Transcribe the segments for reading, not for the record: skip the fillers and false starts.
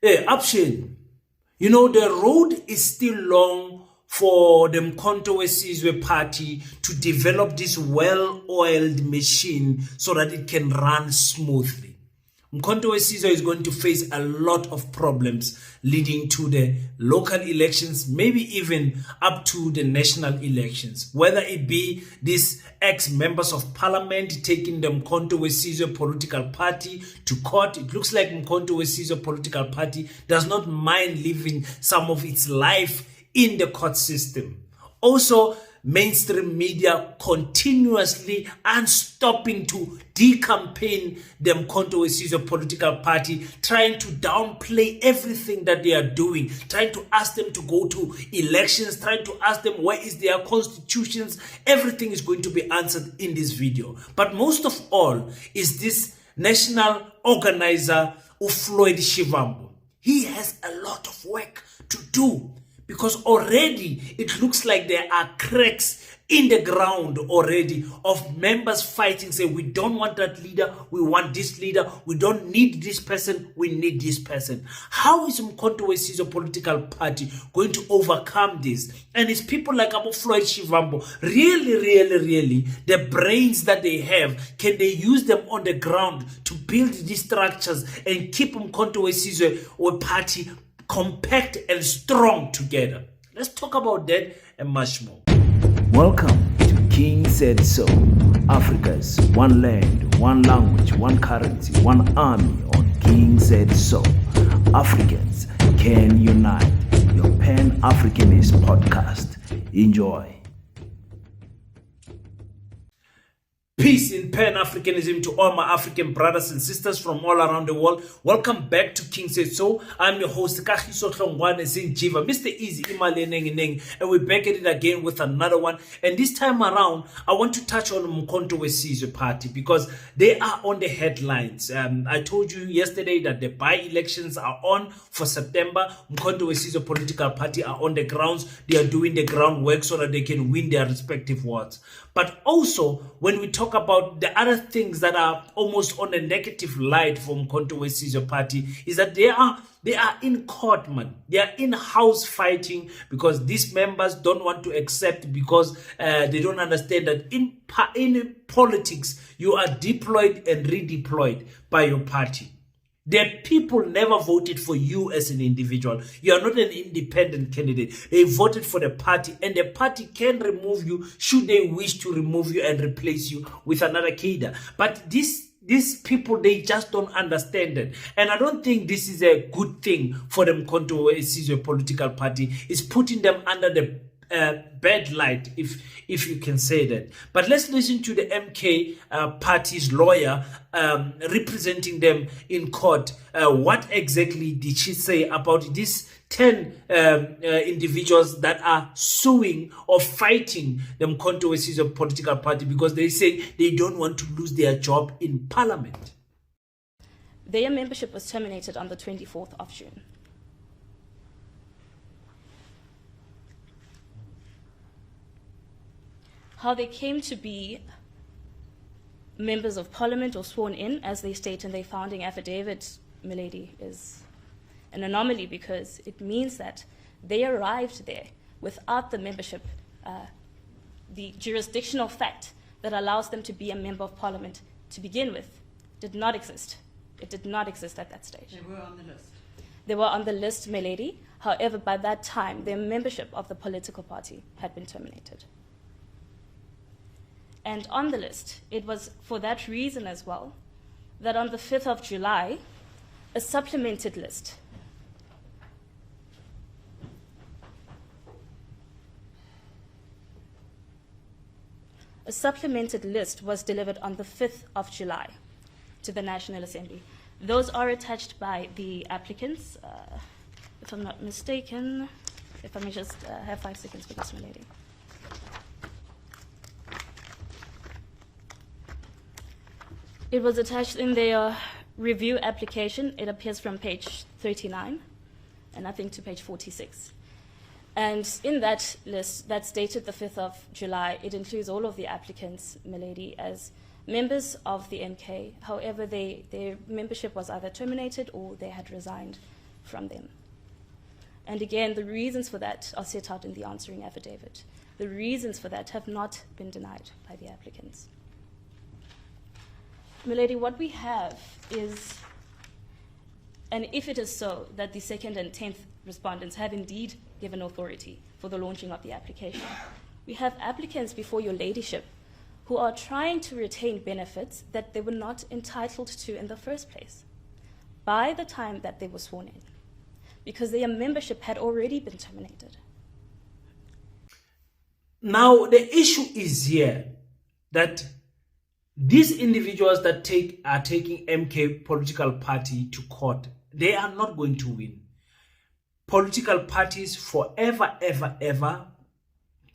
Option. You know, the road is still long for the Mkhonto Wesizwe party to develop this well-oiled machine so that it can run smoothly. Mkhonto Wesizwe is going to face a lot of problems leading to the local elections, maybe even up to the national elections. Whether it be these ex-members of parliament taking the Mkhonto Wesizwe political party to court. It looks like Mkhonto Wesizwe political party does not mind living some of its life in the court system. Also, mainstream media continuously unstopping to decampaign the Mkhonto Wesizwe political party, trying to downplay everything that they are doing, trying to ask them to go to elections, trying to ask them where is their constitutions. Everything is going to be answered in this video. But most of all is this national organizer of Floyd Shivambu. He has a lot of work to do, because already it looks like there are cracks in the ground already of members fighting, say, we don't want that leader, we want this leader, we don't need this person, we need this person. How is Mkhonto Wesizwe political party going to overcome this? And it's people like Floyd Shivambu, really, the brains that they have, can they use them on the ground to build these structures and keep Mkhonto Wesizwe party compact and strong together? Let's talk about that and much more. Welcome to King Said So, Africa's one land, one language, one currency, one army on King Said So. Africans can unite. Your Pan-Africanist podcast. Enjoy. Peace in Pan-Africanism to all my African brothers and sisters from all around the world. Welcome back to King Said So. I'm your host, Kagiso Hlongwane Zinjiva, Mr. Easy Imali Neng, and we're back at it again with another one. And this time around, I want to touch on Mkhonto Wesizwe party because they are on the headlines. I told you yesterday that the by-elections are on for September. Mkhonto Wesizwe political party are on the grounds. They are doing the groundwork so that they can win their respective wards. But also, when we talk about the other things that are almost on a negative light for Mkhonto Wesizwe party, is that they are in court, man. They are in-house fighting because these members don't want to accept, because they don't understand that in politics, you are deployed and redeployed by your party. The people never voted for you as an individual. You are not an independent candidate. They voted for the party, and the party can remove you should they wish to remove you and replace you with another cadre. But these people, they just don't understand it. And I don't think this is a good thing for the Mkhonto Wesizwe political party. It's putting them under the bad light, if you can say that. But let's listen to the MK party's lawyer representing them in court. What exactly did she say about these 10 individuals that are suing or fighting the Mkhonto Wesizwe political party because they say they don't want to lose their job in parliament? Their membership was terminated on the 24th of June. How they came to be members of parliament or sworn in, as they state in their founding affidavit, milady, is an anomaly, because it means that they arrived there without the membership, the jurisdictional fact that allows them to be a member of parliament to begin with did not exist. It did not exist at that stage. They were on the list. They were on the list, milady. However, by that time, their membership of the political party had been terminated. And on the list, it was for that reason as well that on the 5th of July, a supplemented list was delivered on the 5th of July to the National Assembly. Those are attached by the applicants, if I'm not mistaken. If I may just have 5 seconds for this, my lady. It was attached in their review application. It appears from page 39, and I think to page 46. And in that list, that's dated the 5th of July, it includes all of the applicants, milady, as members of the MK. However, their membership was either terminated or they had resigned from them. And again, the reasons for that are set out in the answering affidavit. The reasons for that have not been denied by the applicants. Milady, what we have is, and if it is so that the 2nd and 10th respondents have indeed given authority for the launching of the application, we have applicants before your ladyship who are trying to retain benefits that they were not entitled to in the first place by the time that they were sworn in, because their membership had already been terminated. Now, the issue is here that these individuals that are taking MK political party to court, they are not going to win. Political parties forever, ever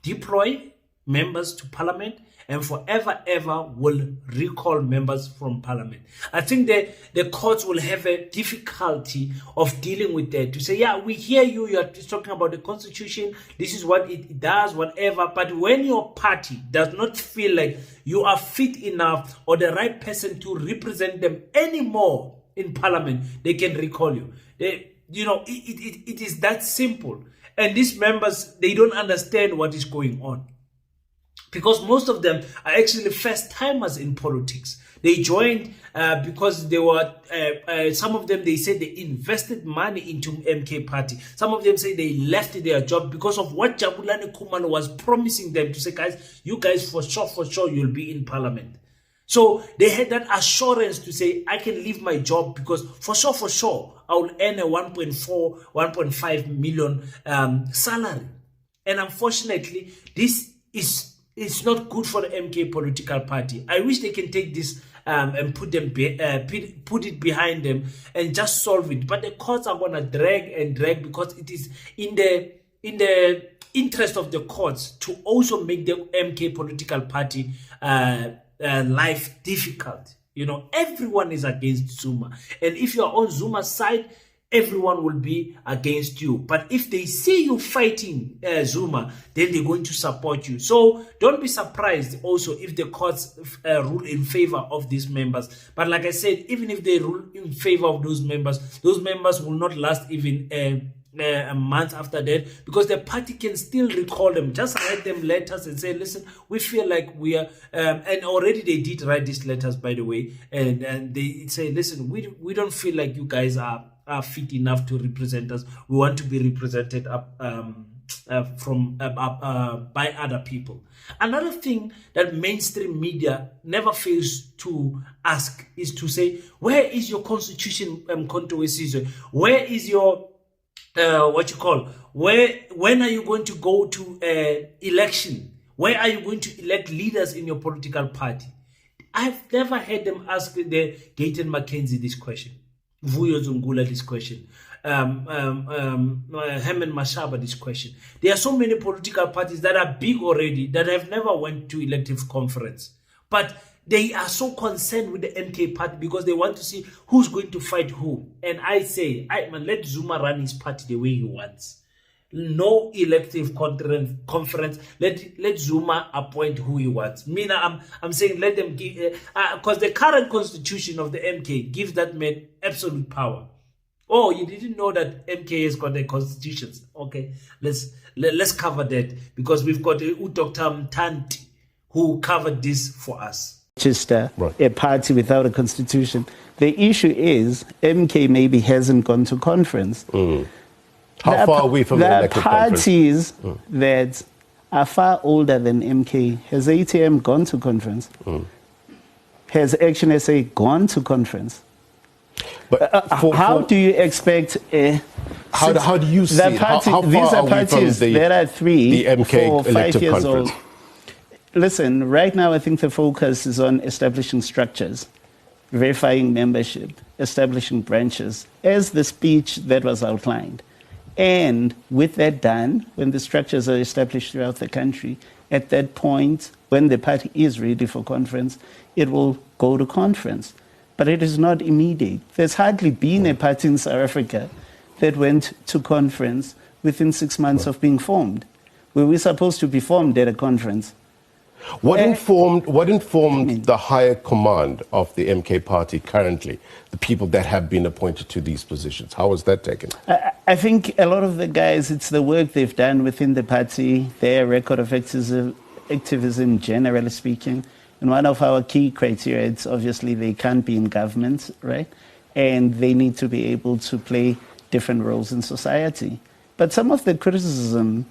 deploy members to parliament and forever, ever will recall members from parliament. I think the courts will have a difficulty of dealing with that, to say, yeah, we hear you, you're talking about the constitution, this is what it does, whatever, but when your party does not feel like you are fit enough or the right person to represent them anymore in parliament, they can recall you. It is that simple. And these members, they don't understand what is going on, because most of them are actually first-timers in politics. They joined because they were, some of them, they said they invested money into MK party. Some of them say they left their job because of what Jabulani Kumalo was promising them, to say, guys, you guys for sure, you'll be in parliament. So they had that assurance to say, I can leave my job because for sure, I will earn a 1.4, 1.5 million salary. And unfortunately, this is not good for the MK political party. I wish they can take this and put it behind them and just solve it. But the courts are gonna drag because it is in the interest of the courts to also make the MK political party life difficult. Everyone is against Zuma, and if you're on Zuma's side, everyone will be against you. But if they see you fighting Zuma, then they're going to support you. So don't be surprised also if the courts rule in favor of these members. But like I said, even if they rule in favor of those members will not last even a month after that, because the party can still recall them. Just write them letters and say, listen, we feel like we are, and already they did write these letters, by the way, and they say, listen, we don't feel like you guys are fit enough to represent us. We want to be represented by other people. Another thing that mainstream media never fails to ask is to say, where is your constitution, Konto Wesizwe? Where is your when are you going to go to election? Where are you going to elect leaders in your political party? I've never heard them ask the Gayton Mackenzie this question, Vuyo Zungula this question, Herman Mashaba this question. There are so many political parties that are big already that have never went to elective conference, but they are so concerned with the MK party because they want to see who's going to fight who. And I say, let Zuma run his party the way he wants. No elective conference. Let Zuma appoint who he wants. I'm saying let them give, because the current constitution of the MK gives that man absolute power. Oh, you didn't know that MK has got a constitution? Okay, let's cover that, because we've got Dr. Mtanti who covered this for us. Register a party without a constitution. The issue is MK maybe hasn't gone to conference. How far are we from the elected parties that are far older than MK? Has ATM gone to conference? Has Action SA gone to conference? But how do you expect how do you see it? How far these are are parties we from that are 3, the MK 4, 5 elective years conference? old? Listen, right now I think the focus is on establishing structures, verifying membership, establishing branches, as the speech that was outlined. And with that done, when the structures are established throughout the country, at that point, when the party is ready for conference, it will go to conference. But it is not immediate. There's hardly been a party in South Africa that went to conference within 6 months of being formed. We were supposed to be formed at a conference. What informed the higher command of the MK party currently, the people that have been appointed to these positions? How was that taken? I think a lot of the guys, it's the work they've done within the party, their record of activism, generally speaking. And one of our key criteria is obviously they can't be in government, right? And they need to be able to play different roles in society. But some of the criticism,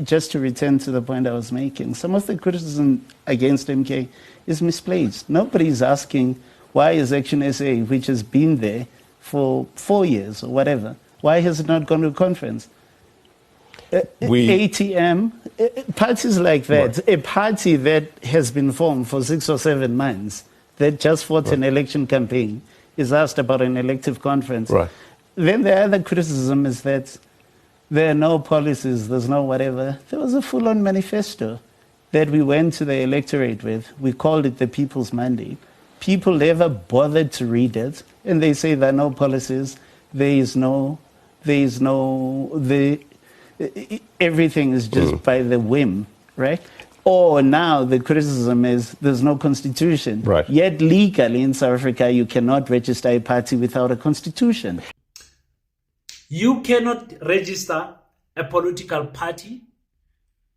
just to return to the point I was making, some of the criticism against MK is misplaced. Nobody's asking why is Action SA, which has been there for 4 years or whatever, why has it not gone to a conference? ATM, parties like that, right. A party that has been formed for 6 or 7 months, that just fought an election campaign, is asked about an elective conference. Right. Then the other criticism is that there are no policies, there's no whatever. There was a full-on manifesto that we went to the electorate with. We called it the People's Mandate. People never bothered to read it, and they say there are no policies, everything is just by the whim, right? Or now the criticism is there's no constitution. Right. Yet legally in South Africa, you cannot register a party without a constitution. You cannot register a political party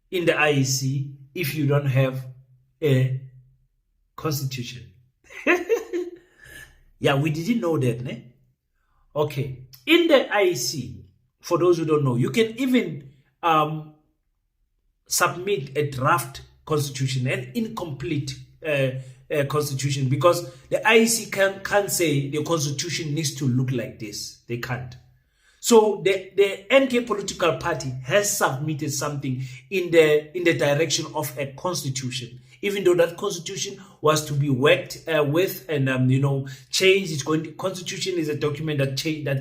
in the IEC if you don't have a constitution. Yeah, we didn't know that, ne? Okay. In the IEC, for those who don't know, you can even submit a draft constitution, an incomplete constitution, because the IEC can't say the constitution needs to look like this. They can't. So the NK political party has submitted something in the direction of a constitution, even though that constitution was to be worked with and changed. Constitution is a document that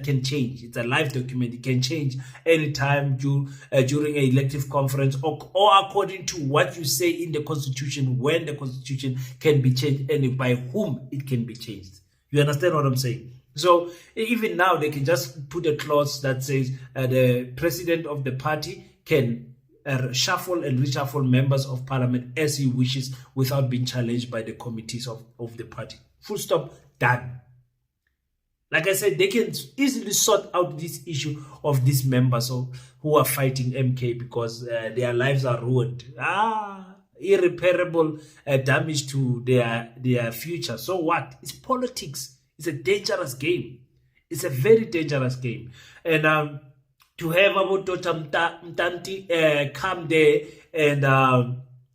can change. It's a live document. It can change anytime during an elective conference or according to what you say in the constitution, when the constitution can be changed and by whom it can be changed. You understand what I'm saying? So even now they can just put a clause that says the president of the party can shuffle and reshuffle members of parliament as he wishes without being challenged by the committees of the party. Full stop, done. Like I said, they can easily sort out this issue of these members who are fighting MK because their lives are ruined. Irreparable damage to their future. So what? It's politics. It's a dangerous game. It's a very dangerous game. And to have Dr. Mtanti come there and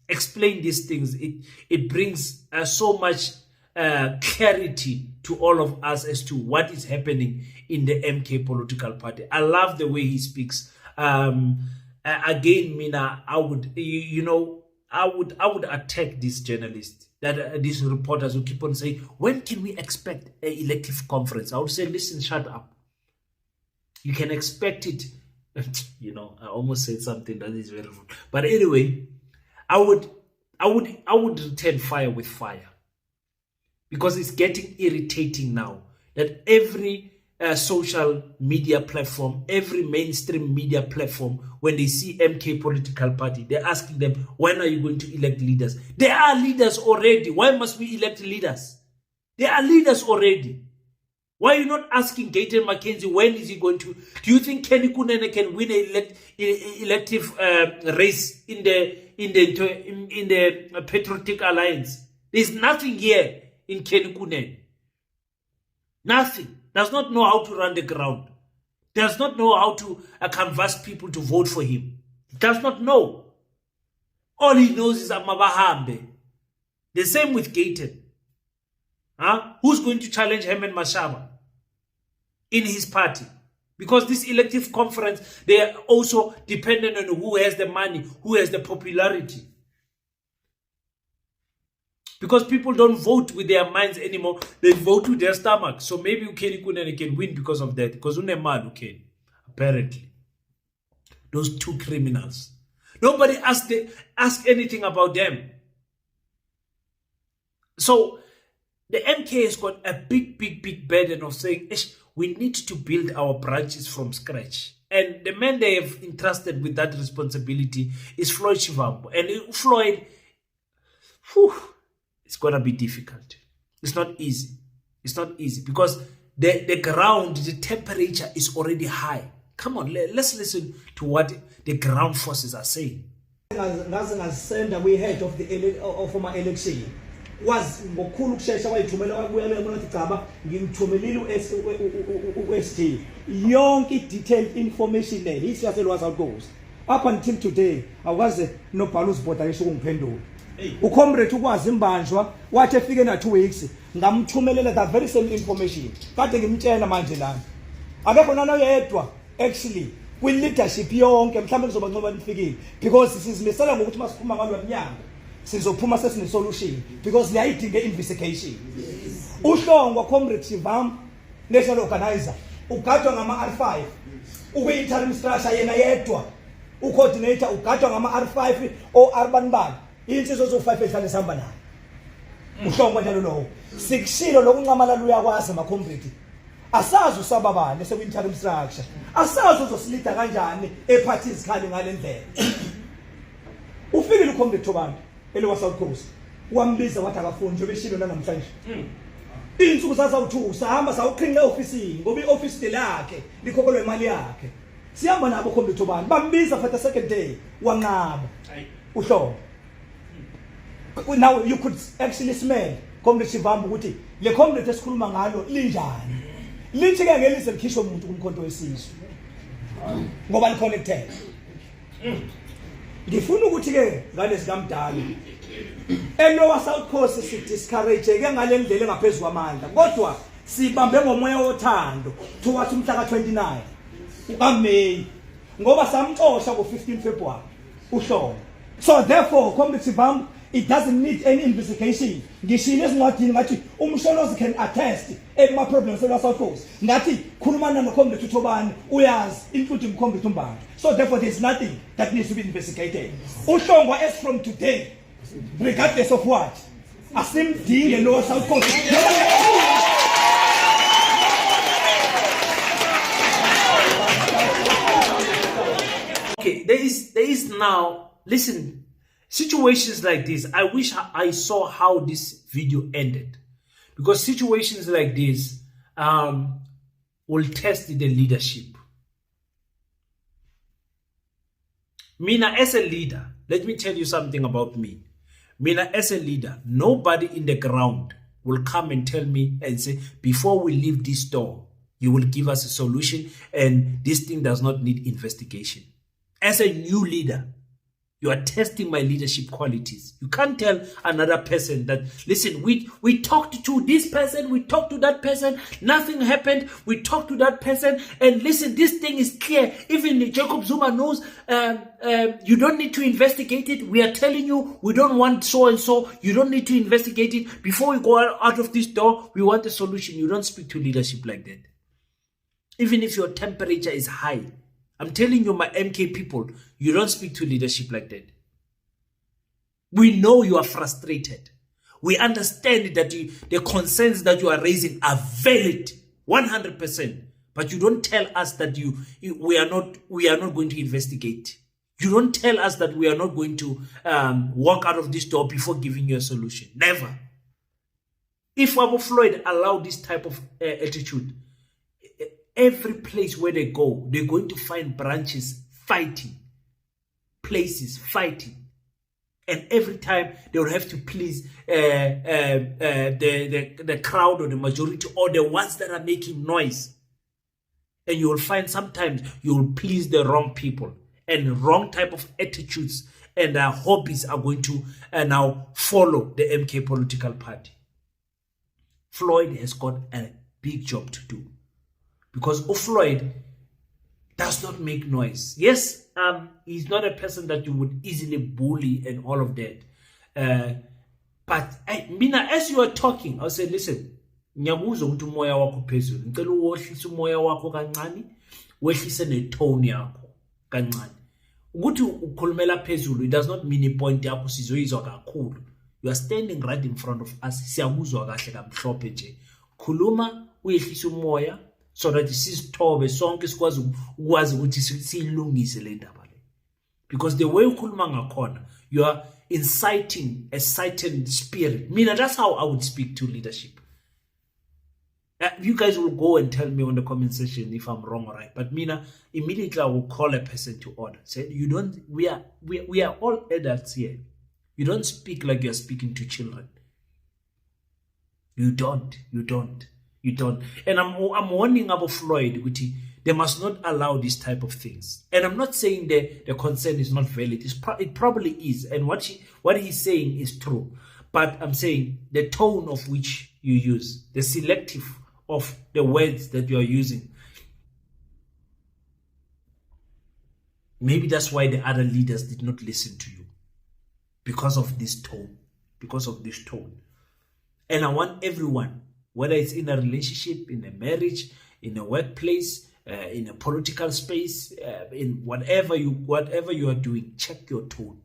explain these things, it brings so much clarity to all of us as to what is happening in the MK political party. I love the way he speaks. Again, Mina, I would attack these journalists, these reporters who keep on saying, when can we expect an elective conference? I would say, listen, shut up. You can expect it. I almost said something that is very rude. But anyway, I would return fire with fire, because it's getting irritating now that every social media platform, every mainstream media platform, when they see MK political party, they're asking them, when are you going to elect leaders? There are leaders already. Why must we elect leaders? There are leaders already. Why are you not asking Gayton McKenzie, when is he going to? Do you think Kenny Kunene can win an elective race in the Patriotic Alliance? There's nothing here in Kenny Kunene. Nothing. Does not know how to run the ground. Does not know how to canvass people to vote for him. Does not know. All he knows is Amabahambe. The same with Gayton. Who's going to challenge Herman Mashaba in his party? Because this elective conference, they are also dependent on who has the money, who has the popularity. Because people don't vote with their minds anymore. They vote with their stomach. So maybe Ukeni Kunene can win because of that. Because Uneman Ukeni, apparently. Those two criminals. Nobody asked anything about them. So the MK has got a big burden of saying, we need to build our branches from scratch. And the man they have entrusted with that responsibility is Floyd Shivambu. And Floyd, whew, it's going to be difficult. It's not easy. It's not easy because the ground, the temperature is already high. Come on, let's listen to what the ground forces are saying. We heard of the former election was ngokhulu kushesha wayithumela wabuyela emunathi gaba ngimthumelile uST yonke detailed information le history yaselwazi outgoes up until today awukaze nobhala uzibhoda ngisho ukungiphendula ucomrade ukwazi imbanjwa wathi efike na 2 weeks ngamthumelela the very same information kade ngimtshela manje lana akekho nana yedwa actually kwi leadership yonke mhlawumbe kuzoba ncoba nifikile because sizimisela ngokuthi masiphuma ngalwa mnyango sizophuma sesine solution because liyayidinga investigation. Uhlongwa comrade Shivambu national organizer ugadwa ngama R5 ukwi interim structure yena yedwa ucoordinator ugadwa ngama R5 o urban ban insizwe zo5 ehlale sihamba nayo uhlongwa njalo lo sikushilo lokunqamala uyakwazi ma comrade asazi usababane seku interim structure asazi uzosilida kanjani eparties khali ngale ndlela ufikile ucomrade Thobani ele South Coast wambiza wathi akafuni nje beshilo namhlanje insuku sasawuthusa sahamba sawuqhinqe officeini ngoba ioffice de lakhe likhokelwe imali yakhe sihamba nabo comrade Thobani bambiza for the second day wanqaba uhlobo. Now you could actually smell comrade Shivambu ukuthi le comrade esikhuluma ngalo linjani lithi ke ngelise likhishwe umuntu kumkhonto wesizwe ngoba liconnected. Ngifuna ukuthi ke ngane sikamdala elowa South Coast si discourage ke ngale ndlela engaphezulu kwamandla kodwa sibambe ngomoya wothando towards umhla ka29 ukaMay ngoba samxosha ngo15 February uhlobo. So therefore comrade Shivambu, it doesn't need any investigation. Ngishilo ezincwadini ngathi umsholozi can attest ekuma problems e South Coast ngathi khulumana no comrade Thobani uyazi including comrade Mbanda. So therefore there's nothing that needs to be investigated. Uhlongwa as from today regardless of what asimdinge lo South Coast. Okay, there is now, listen, situations like this, I wish I saw how this video ended. Because situations like this will test the leadership. Mina as a leader, let me tell you something about me. Mina as a leader, nobody in the ground will come and tell me and say, before we leave this door, you will give us a solution and this thing does not need investigation. As a new leader, you are testing my leadership qualities. You can't tell another person that, listen, we talked to this person, we talked to that person, nothing happened, we talked to that person, and listen, this thing is clear. Even Jacob Zuma knows you don't need to investigate it. We are telling you we don't want so and so. You don't need to investigate it. Before we go out of this door, we want a solution. You don't speak to leadership like that. Even if your temperature is high, I'm telling you, my MK people, you don't speak to leadership like that. We know you are frustrated. We understand that the concerns that you are raising are valid, 100%. But you don't tell us that we are not going to investigate. You don't tell us that we are not going to walk out of this door before giving you a solution. Never. If Abu Floyd allowed this type of attitude, every place where they go, they're going to find branches fighting, places fighting. And every time they will have to please the crowd or the majority or the ones that are making noise. And you will find sometimes you will please the wrong people and wrong type of attitudes and hobbies are going to now follow the MK political party. Floyd has got a big job to do. Because Floyd does not make noise. Yes, he's not a person that you would easily bully and all of that. But Mina, as you are talking, I'll say, listen, ngiyabuza ukuthi umoya wakho phezulu. Ngicela uwohlise umoya wakho kancane, wehlise netone yakho kancane. Ukuthi ukhulumela phezulu, it does not mean ipoint yakho sizoyizwa kakhulu. You are standing right in front of us. Siyakuzwa kahle kamhlophe nje. Khuluma uyehlise umoya, so that sisithobe sonke sikwazi ukwazi ukuthi silungise le ndaba le. Because the way ukhuluma ngakhona, inciting a certain spirit. Mina, that's how I would speak to leadership. You guys will go and tell me on the comment section if I'm wrong or right. But Mina, immediately I will call a person to order. Say, you don't. We are all adults here. You don't speak like you're speaking to children. You don't. And I'm warning about Floyd, they must not allow this type of things. And I'm not saying that the concern is not valid. It probably is. And what he's saying is true. But I'm saying the tone of which you use, the selective of the words that you are using. Maybe that's why the other leaders did not listen to you. Because of this tone. And I want everyone, whether it's in a relationship, in a marriage, in a workplace, in a political space, in whatever you are doing, check your tone.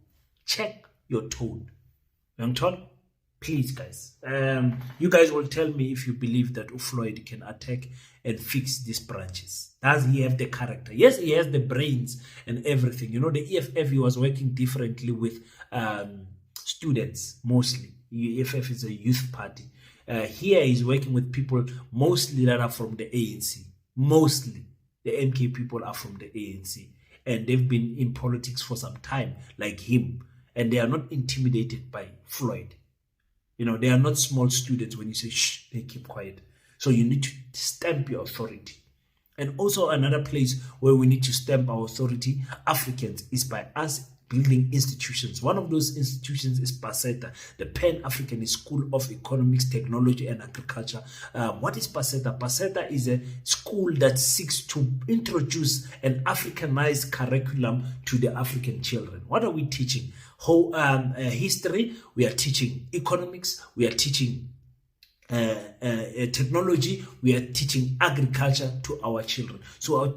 Young Tom, please, guys. You guys will tell me if you believe that Floyd can attack and fix these branches. Does he have the character? Yes, he has the brains and everything. You know, the EFF, he was working differently with students mostly. EFF is a youth party. Here he's working with people mostly that are from the ANC. Mostly the MK people are from the ANC. And they've been in politics for some time, like him. And they are not intimidated by Floyd. You know, they are not small students. When you say, shh, they keep quiet. So you need to stamp your authority. And also another place where we need to stamp our authority, Africans, is by us building institutions. One of those institutions is PASETA, the Pan-Africanist School of Economics, Technology and Agriculture. What is PASETA? PASETA is a school that seeks to introduce an Africanized curriculum to the African children. What are we teaching? History, we are teaching economics, we are teaching technology, we are teaching agriculture to our children. So our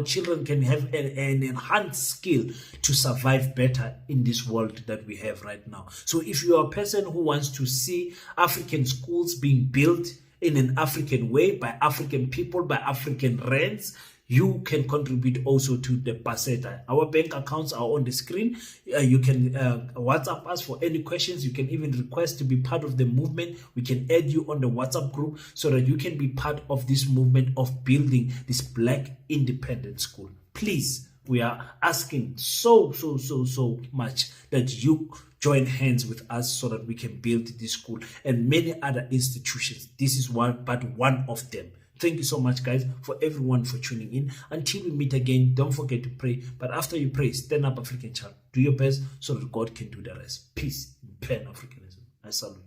children can have an enhanced skill to survive better in this world that we have right now. So if you are a person who wants to see African schools being built in an African way, by African people, by African rands, you can contribute also to the PASETA. Our bank accounts are on the screen. You can WhatsApp us for any questions. You can even request to be part of the movement. We can add you on the WhatsApp group so that you can be part of this movement of building this Black independent school. Please, we are asking so much that you join hands with us so that we can build this school and many other institutions. This is one of them. Thank you so much, guys, for everyone for tuning in. Until we meet again, don't forget to pray. But after you pray, stand up, African child. Do your best so that God can do the rest. Peace in Pan-Africanism. I salute you.